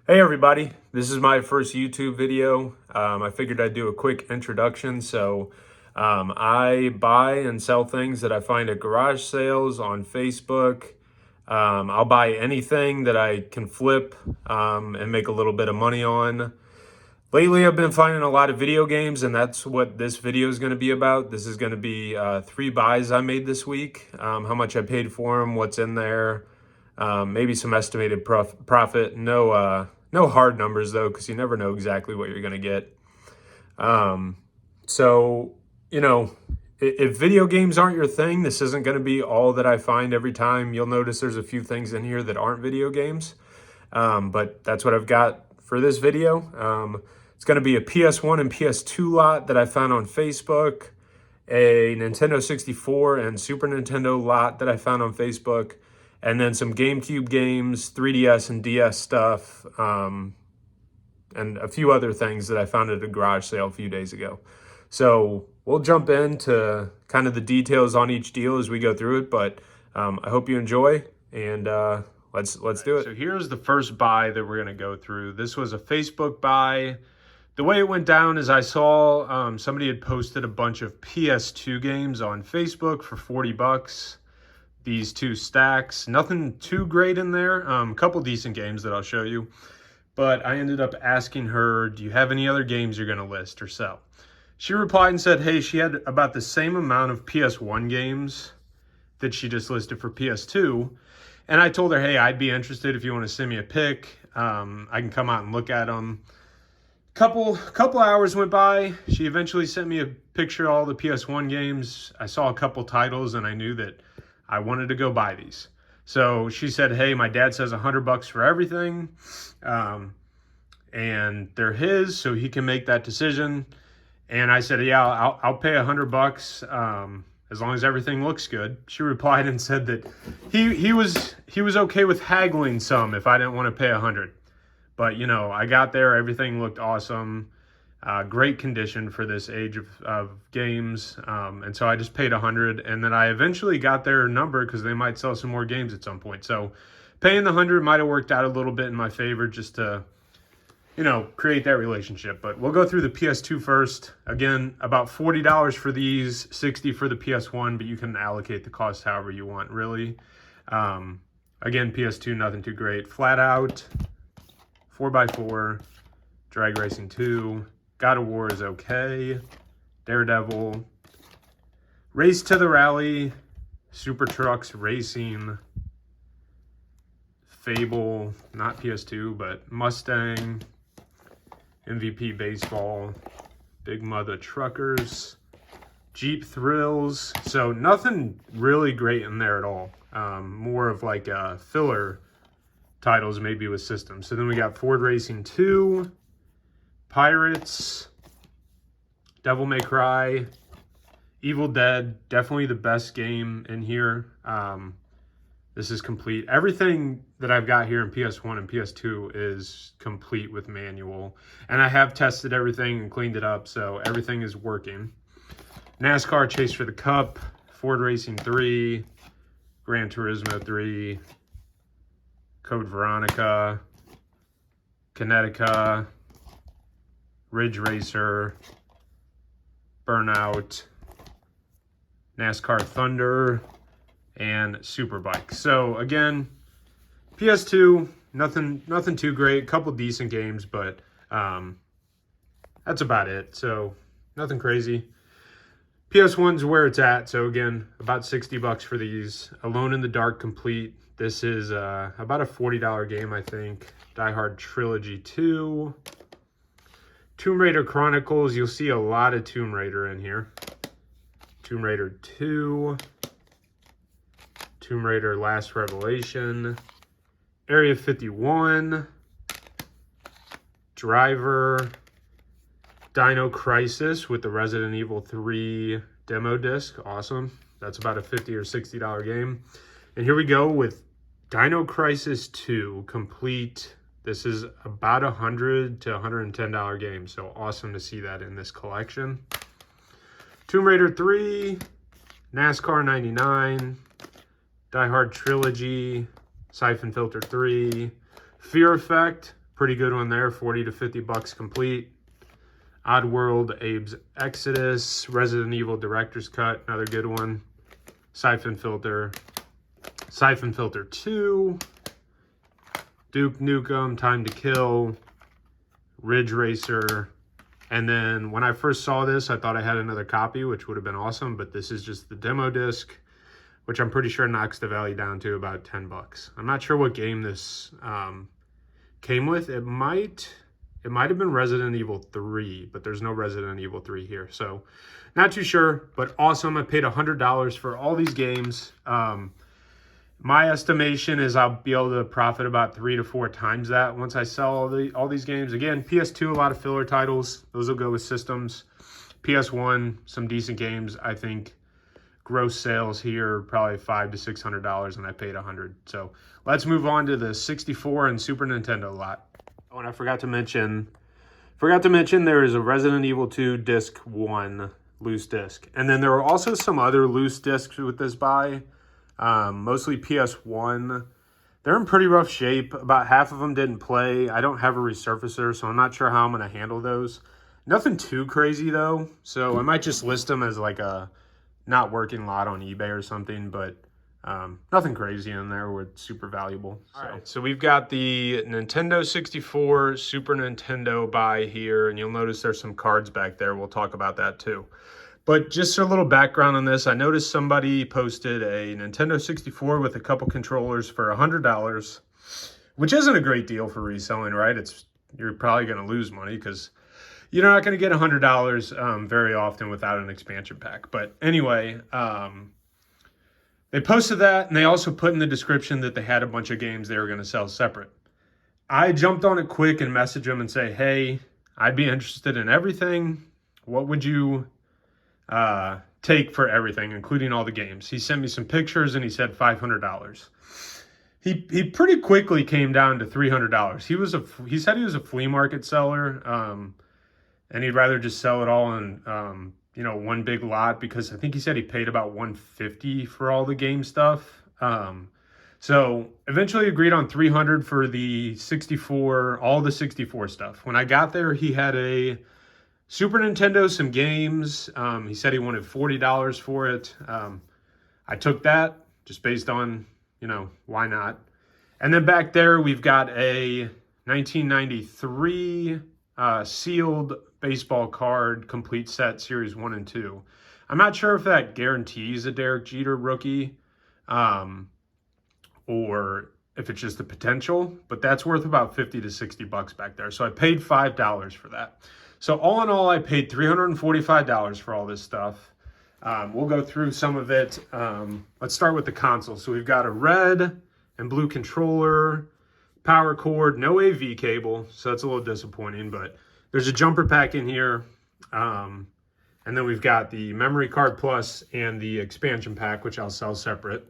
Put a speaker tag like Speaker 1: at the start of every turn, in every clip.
Speaker 1: Hey everybody, this is my first YouTube video. I figured I'd do a quick introduction. I buy and sell things that I find at garage sales on Facebook. I'll buy anything that I can flip and make a little bit of money on. Lately, I've been finding a lot of video games, and that's what this video is going to be about. This is going to be 3 buys I made this week, how much I paid for them, what's in there, maybe some estimated profit. No hard numbers though, because you never know exactly what you're going to get. Um, so, you know, if video games aren't your thing, this isn't going to be all that I find every time. You'll notice there's a few things in here that aren't video games, but that's what I've got for this video. It's going to be a PS1 and PS2 lot that I found on Facebook, a Nintendo 64 and Super Nintendo lot that I found on Facebook, and then some GameCube games, 3DS and DS stuff, and a few other things that I found at a garage sale a few days ago. So we'll jump into kind of the details on each deal as we go through it, but I hope you enjoy, and let's do it. So here's the first buy that we're going to go through. This was a Facebook buy. The way it went down is I saw somebody had posted a bunch of PS2 games on Facebook for 40 bucks. These 2 stacks, nothing too great in there. A couple decent games that I'll show you. But I ended up asking her, do you have any other games you're going to list or sell? She replied and said, hey, she had about the same amount of PS1 games that she just listed for PS2. And I told her, hey, I'd be interested if you want to send me a pic. I can come out and look at them. Couple hours went by. She eventually sent me a picture of all the PS1 games. I saw a couple titles and I knew that I wanted to go buy these. So she said, hey, my dad says 100 bucks for everything. And they're his, so he can make that decision. And I said, yeah, I'll pay 100 bucks as long as everything looks good. She replied and said that he was okay with haggling some if I didn't want to pay 100. But, you know, I got there. Everything looked awesome. Great condition for this age of games. And so I just paid 100. And then I eventually got their number because they might sell some more games at some point. So paying the 100 might have worked out a little bit in my favor just to, you know, create that relationship. But we'll go through the PS2 first. Again, about $40 for these, $60 for the PS1, but you can allocate the cost however you want, really. Again, PS2, nothing too great. Flat Out, 4x4, Drag Racing 2, God of War is okay, Daredevil, Race to the Rally, Super Trucks Racing, Fable, not PS2, but Mustang, MVP Baseball, Big Mother Truckers, Jeep Thrills. So nothing really great in there at all. More of like filler titles maybe with systems. So then we got Ford Racing 2, Pirates, Devil May Cry, Evil Dead, definitely the best game in here. This is complete. Everything that I've got here in PS1 and PS2 is complete with manual. And I have tested everything and cleaned it up, so everything is working. NASCAR Chase for the Cup, Ford Racing 3, Gran Turismo 3, Code Veronica, Kinetica, Ridge Racer, Burnout, NASCAR Thunder, and Superbike. So again, PS2, nothing too great. Couple decent games, but that's about it. So nothing crazy. PS1's where it's at. So again, about 60 bucks for these. Alone in the Dark complete. This is about a $40 game, I think. Die Hard Trilogy 2. Tomb Raider Chronicles. You'll see a lot of Tomb Raider in here. Tomb Raider 2. Tomb Raider Last Revelation. Area 51. Driver. Dino Crisis with the Resident Evil 3 demo disc. Awesome. That's about a $50 or $60 game. And here we go with Dino Crisis 2 complete. This is about a $100 to $110 game. So awesome to see that in this collection. Tomb Raider 3, NASCAR 99, Die Hard Trilogy, Siphon Filter 3, Fear Effect, Pretty good one there, 40 to 50 bucks complete. Oddworld, Abe's Exodus, Resident Evil Director's Cut, another good one. Siphon Filter 2, Duke Nukem, Time to Kill, Ridge Racer, and then when I first saw this, I thought I had another copy, which would have been awesome, but this is just the demo disc, which I'm pretty sure knocks the value down to about 10 bucks. I'm not sure what game this came with. It might have been Resident Evil 3, but there's no Resident Evil 3 here, so not too sure, but awesome. I paid $100 for all these games. My estimation is I'll be able to profit about 3 to 4 times that once I sell all these games. Again, PS2, a lot of filler titles. Those will go with systems. PS1, some decent games. I think gross sales here probably $500 to $600, and I paid $100. So let's move on to the 64 and Super Nintendo lot. Oh, and I forgot to mention there is a Resident Evil 2 disc 1 loose disc, and then there were also some other loose discs with this buy. Mostly PS1. They're in pretty rough shape. About half of them didn't play. I don't have a resurfacer, so I'm not sure how I'm going to handle those. Nothing too crazy, though, so I might just list them as like a not working lot on eBay or something, but nothing crazy in there where it's super valuable. All right, so we've got the Nintendo 64 Super Nintendo buy here, and you'll notice there's some cards back there. We'll talk about that too. But just a little background on this, I noticed somebody posted a Nintendo 64 with a couple controllers for $100, which isn't a great deal for reselling, right? You're probably going to lose money because you're not going to get $100 very often without an expansion pack. But anyway, they posted that, and they also put in the description that they had a bunch of games they were going to sell separate. I jumped on it quick and messaged them and say, hey, I'd be interested in everything. What would you take for everything, including all the games? He sent me some pictures and he said $500. He pretty quickly came down to $300. He said he was a flea market seller, and he'd rather just sell it all in one big lot, because I think he said he paid about $150 for all the game stuff. So eventually agreed on $300 for the 64, all the 64 stuff. When I got there, he had a Super Nintendo, some games. He said he wanted $40 for it. I took that just based on, why not? And then back there, we've got a 1993 sealed baseball card complete set, series 1 and 2. I'm not sure if that guarantees a Derek Jeter rookie or if it's just the potential, but that's worth about 50 to 60 bucks back there. So I paid $5 for that. So all in all, I paid $345 for all this stuff. We'll go through some of it. Let's start with the console. So we've got a red and blue controller, power cord, no AV cable, so that's a little disappointing, but there's a jumper pack in here. And then we've got the memory card plus and the expansion pack, which I'll sell separate.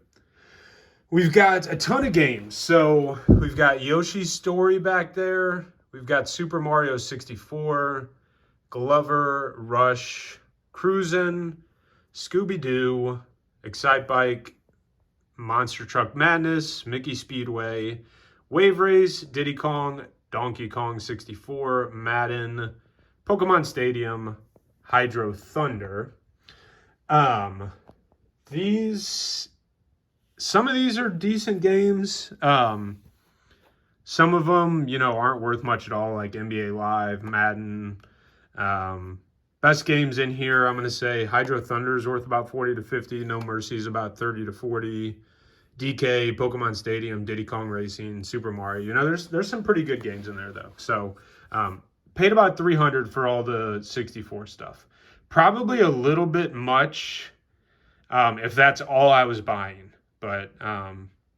Speaker 1: We've got a ton of games. So we've got Yoshi's Story back there. We've got Super Mario 64, Glover, Rush, Cruisin', Scooby-Doo, Excitebike, Monster Truck Madness, Mickey Speedway, Wave Race, Diddy Kong, Donkey Kong 64, Madden, Pokemon Stadium, Hydro Thunder. Some of these are decent games. Some of them, aren't worth much at all, like NBA Live, Madden. Best games in here, I'm going to say Hydro Thunder is worth about 40 to 50. No Mercy is about 30 to 40. DK, Pokemon Stadium, Diddy Kong Racing, Super Mario. There's some pretty good games in there, though. So paid about $300 for all the 64 stuff. Probably a little bit much if that's all I was buying. But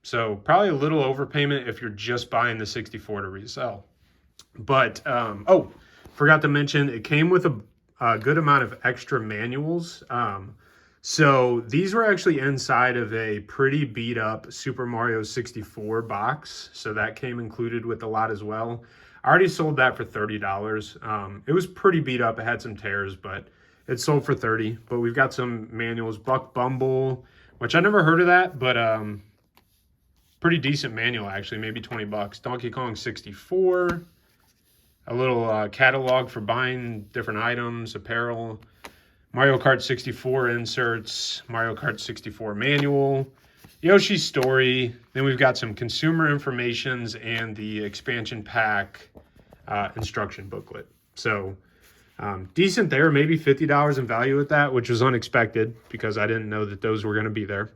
Speaker 1: so probably a little overpayment if you're just buying the 64 to resell. But, forgot to mention, it came with a good amount of extra manuals. So these were actually inside of a pretty beat up Super Mario 64 box. So that came included with the lot as well. I already sold that for $30. It was pretty beat up. It had some tears, but it sold for $30. But we've got some manuals. Buck Bumble, which I never heard of that, but pretty decent manual actually, maybe 20 bucks. Donkey Kong 64. a little catalog for buying different items, apparel, Mario Kart 64 inserts, Mario Kart 64 manual, Yoshi's Story. Then we've got some consumer informations and the expansion pack instruction booklet. So decent there, maybe $50 in value with that, which was unexpected because I didn't know that those were going to be there.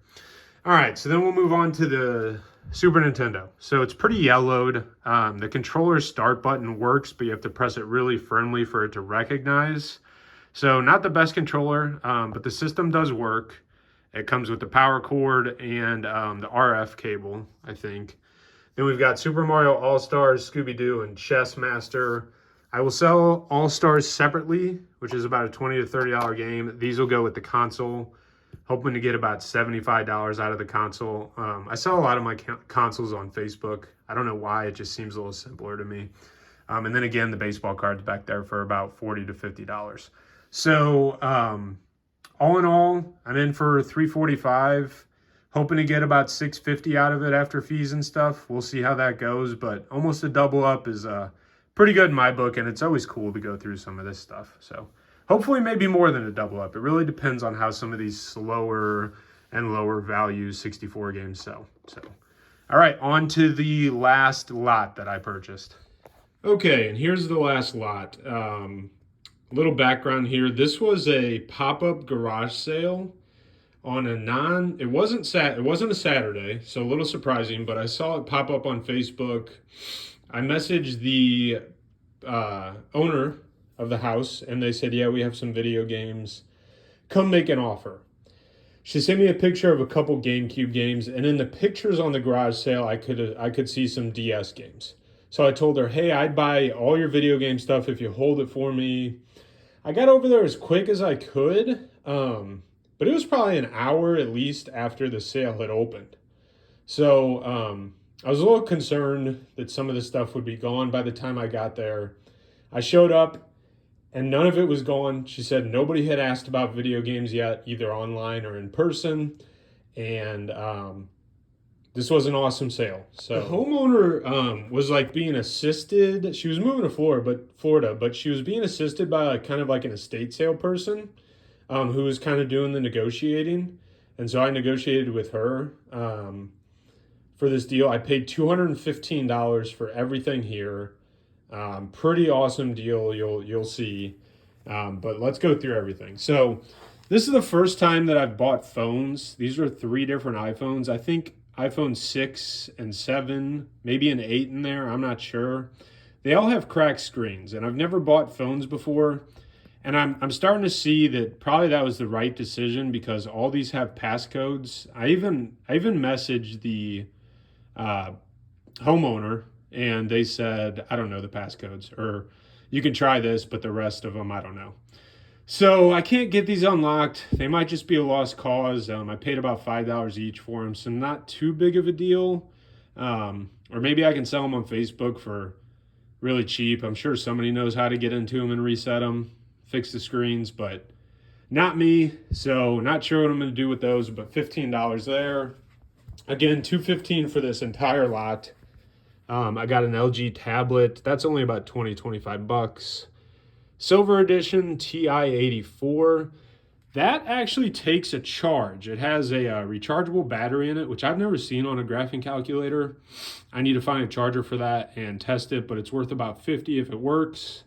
Speaker 1: All right, so then we'll move on to the Super Nintendo. So it's pretty yellowed. The controller start button works, but you have to press it really firmly for it to recognize. So not the best controller, but the system does work. It comes with the power cord and the RF cable, I think. Then we've got Super Mario All-Stars, Scooby-Doo, and Chess Master. I will sell All-Stars separately, which is about a $20 to $30 game. These will go with the console. Hoping to get about $75 out of the console. I sell a lot of my consoles on Facebook. I don't know why, it just seems a little simpler to me. And then again, the baseball cards back there for about $40 to $50. So all in all, I'm in for $345. Hoping to get about $650 out of it after fees and stuff. We'll see how that goes, but almost a double up is pretty good in my book, and it's always cool to go through some of this stuff. So hopefully maybe more than a double up. It really depends on how some of these slower and lower value 64 games sell. So, all right, on to the last lot that I purchased. Okay, and here's the last lot. Little background here. This was a pop-up garage sale on a it wasn't a Saturday, so a little surprising, but I saw it pop up on Facebook. I messaged the owner of the house, and they said, yeah, we have some video games. Come make an offer. She sent me a picture of a couple GameCube games, and in the pictures on the garage sale, I could see some DS games. So I told her, hey, I'd buy all your video game stuff if you hold it for me. I got over there as quick as I could, but it was probably an hour at least after the sale had opened. So I was a little concerned that some of the stuff would be gone by the time I got there. I showed up, and none of it was gone. She said nobody had asked about video games yet, either online or in person. And this was an awesome sale. So the homeowner was like being assisted. She was moving to Florida, but she was being assisted by like kind of like an estate sale person who was kind of doing the negotiating. And so I negotiated with her for this deal. I paid $215 for everything here. Pretty awesome deal, you'll see. But let's go through everything. So this is the first time that I've bought phones. These are 3 different iPhones. I think iPhone 6 and 7, maybe an 8 in there, I'm not sure. They all have cracked screens, and I've never bought phones before. And I'm starting to see that probably that was the right decision because all these have passcodes. I even messaged the homeowner, and they said, I don't know the passcodes, or you can try this, but the rest of them, I don't know. So I can't get these unlocked. They might just be a lost cause. I paid about $5 each for them, so not too big of a deal. Or maybe I can sell them on Facebook for really cheap. I'm sure somebody knows how to get into them and reset them, fix the screens, but not me. So not sure what I'm going to do with those, but $15 there. Again, $215 for this entire lot. I got an LG tablet. That's only about $20-25. Silver Edition TI-84. That actually takes a charge. It has a rechargeable battery in it, which I've never seen on a graphing calculator. I need to find a charger for that and test it, but it's worth about $50 if it works.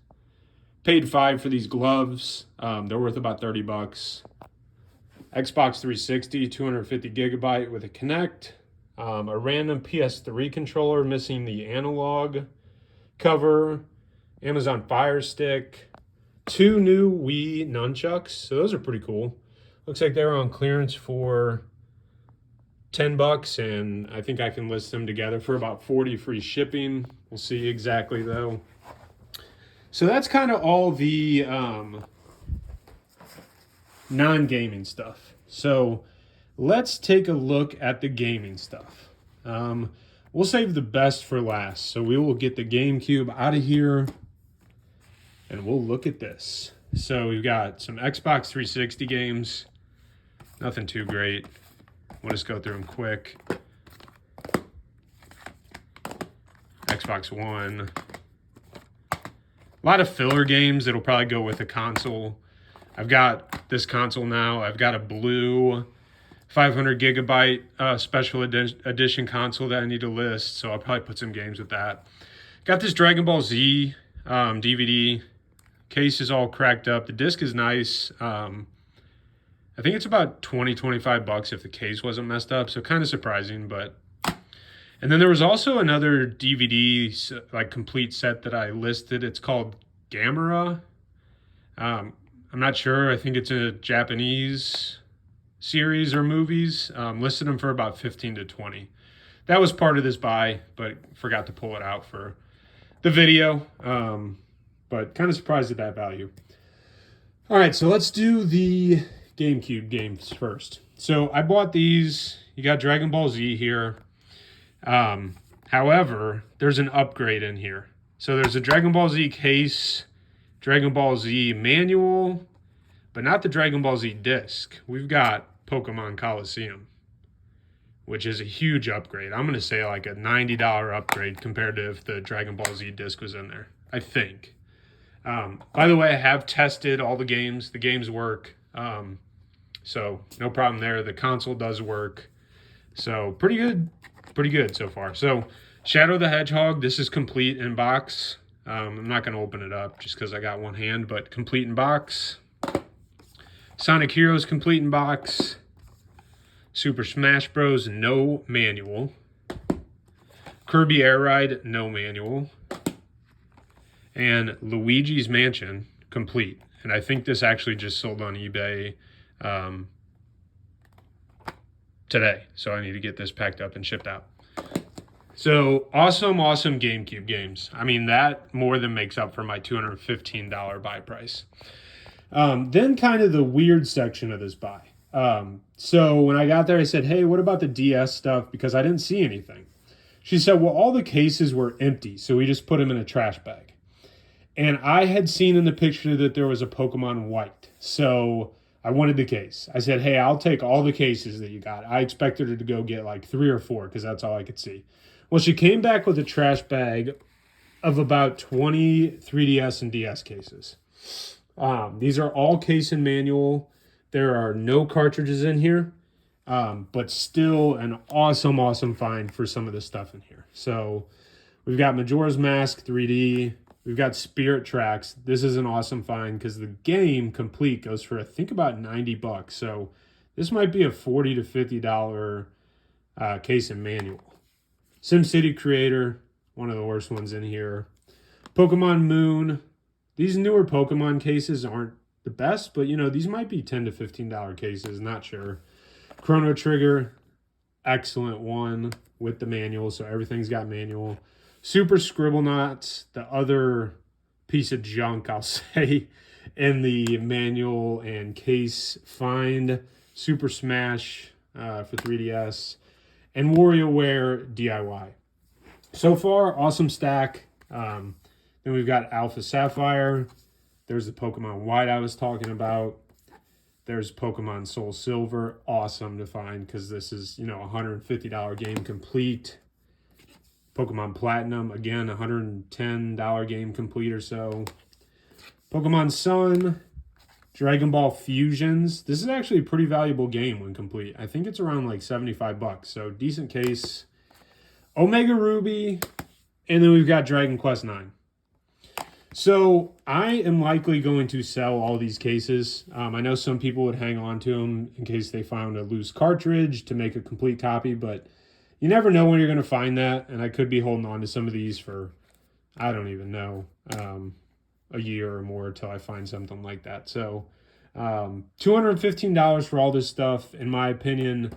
Speaker 1: Paid $5 for these gloves. They're worth about $30. Xbox 360, 250 gigabyte with a Kinect. A random PS3 controller missing the analog cover. Amazon Fire Stick. 2 new Wii nunchucks. So those are pretty cool. Looks like they're on clearance for $10, and I think I can list them together for about $40 free shipping. We'll see exactly though. So that's kind of all the non-gaming stuff. So let's take a look at the gaming stuff. We'll save the best for last. So we will get the GameCube out of here, and we'll look at this. So we've got some Xbox 360 games. Nothing too great. We'll just go through them quick. Xbox One. A lot of filler games that'll probably go with a console. I've got this console now. I've got a blue 500 gigabyte special edition console that I need to list, so I'll probably put some games with that. Got this Dragon Ball Z DVD. Case is all cracked up. The disc is nice. I think it's about 25 bucks if the case wasn't messed up, so kind of surprising, but... And then there was also another DVD, like, complete set that I listed. It's called Gamera. I'm not sure. I think it's a Japanese series or movies. Listed them for about 15 to 20. That was part of this buy, but forgot to pull it out for the video. But kind of surprised at that value. All right, so let's do the GameCube games first. So I bought these. You got Dragon Ball Z here. However, there's an upgrade in here. So there's a Dragon Ball Z case, Dragon Ball Z manual, but not the Dragon Ball Z disc. We've got Pokemon Coliseum, which is a huge upgrade. I'm going to say like a $90 upgrade compared to if the Dragon Ball Z disc was in there, I think. By the way, I have tested all the games. The games work. So no problem there. The console does work. So pretty good so far. So Shadow the Hedgehog, this is complete in box. I'm not going to open it up just because I got one hand, but complete in box. Sonic Heroes complete in box. Super Smash Bros. No manual. Kirby Air Ride, no manual. And Luigi's Mansion complete. And I think this actually just sold on eBay today. So I need to get this packed up and shipped out. So awesome GameCube games. I mean, that more than makes up for my $215 buy price. Then kind of the weird section of this buy. So when I got there, I said, hey, what about the DS stuff? Because I didn't see anything. She said, well, all the cases were empty, so we just put them in a trash bag. And I had seen in the picture that there was a Pokemon White. So I wanted the case. I said, hey, I'll take all the cases that you got. I expected her to go get like 3 or 4 because that's all I could see. Well, she came back with a trash bag of about 20 3DS and DS cases. These are all case and manual. There are no cartridges in here, but still an awesome find for some of the stuff in here. So we've got Majora's Mask 3D. We've got Spirit Tracks. This is an awesome find because the game complete goes for, I think, about 90 bucks. So this might be a $40 to $50 case and manual. SimCity Creator, one of the worst ones in here. Pokemon Moon. These newer Pokemon cases aren't the best, but, you know, these might be $10 to $15 cases. Not sure. Chrono Trigger, excellent one with the manual. So everything's got manual. Super Scribblenauts, the other piece of junk, I'll say, in the manual and case find. Super Smash for 3DS. And WarioWare DIY. So far, awesome stack. Then we've got Alpha Sapphire. There's the Pokemon White I was talking about. There's Pokemon Soul Silver. Awesome to find because this is, you know, a $150 game complete. Pokemon Platinum, again, $110 game complete or so. Pokemon Sun, Dragon Ball Fusions. This is actually a pretty valuable game when complete. I think it's around like 75 bucks, so decent case. Omega Ruby, and then we've got Dragon Quest IX. So I am likely going to sell all these cases. I know some people would hang on to them in case they found a loose cartridge to make a complete copy, but you never know when you're going to find that, and I could be holding on to some of these for, I don't even know, a year or more until I find something like that. So $215 for all this stuff, in my opinion,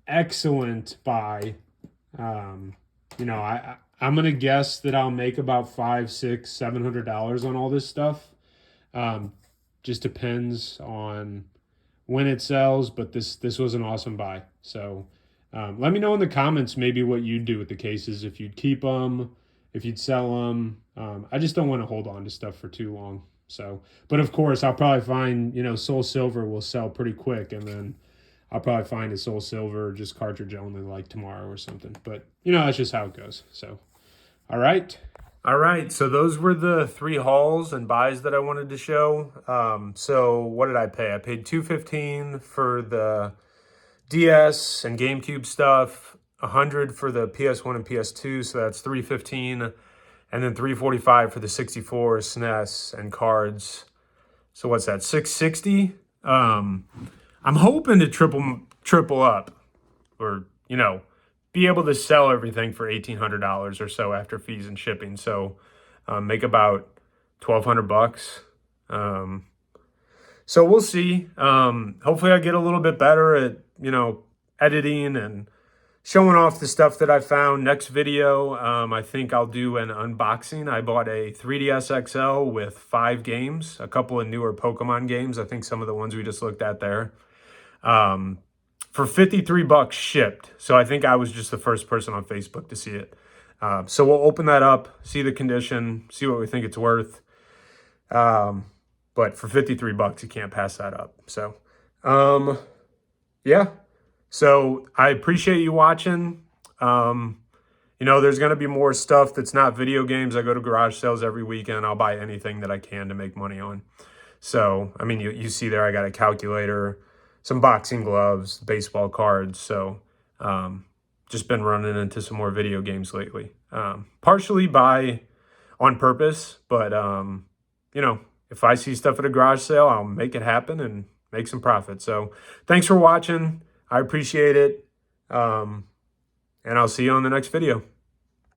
Speaker 1: excellent buy. You know, I'm going to guess that I'll make about $500, $600, $700 on all this stuff. Just depends on when it sells, but this was an awesome buy. So let me know in the comments maybe what you'd do with the cases, if you'd keep them, if you'd sell them. I just don't want to hold on to stuff for too long. So, but of course, I'll probably find, you know, Soul Silver will sell pretty quick, and then I'll probably find a Soul Silver just cartridge only like tomorrow or something. But, you know, that's just how it goes. So, all right. All right, so those were the 3 hauls and buys that I wanted to show. So what did I pay? I paid $215 for the DS and GameCube stuff, 100 for the PS1 and PS2, so that's 315, and then 345 for the 64, SNES, and cards. So what's that? 660. I'm hoping to triple up, or be able to sell everything for $1,800 or so after fees and shipping. So make about $1,200. So we'll see. Hopefully I get a little bit better at, editing and showing off the stuff that I found. Next video, I think I'll do an unboxing. I bought a 3DS XL with 5 games, a couple of newer Pokemon games. I think some of the ones we just looked at there. For $53 shipped. So I think I was just the first person on Facebook to see it. So we'll open that up, see the condition, see what we think it's worth. But for $53, you can't pass that up. So, yeah. So I appreciate you watching. There's going to be more stuff that's not video games. I go to garage sales every weekend. I'll buy anything that I can to make money on. So, I mean, you see there, I got a calculator, some boxing gloves, baseball cards. So, just been running into some more video games lately. Partially on purpose, but, if I see stuff at a garage sale, I'll make it happen and make some profit. So thanks for watching. I appreciate it. And I'll see you on the next video.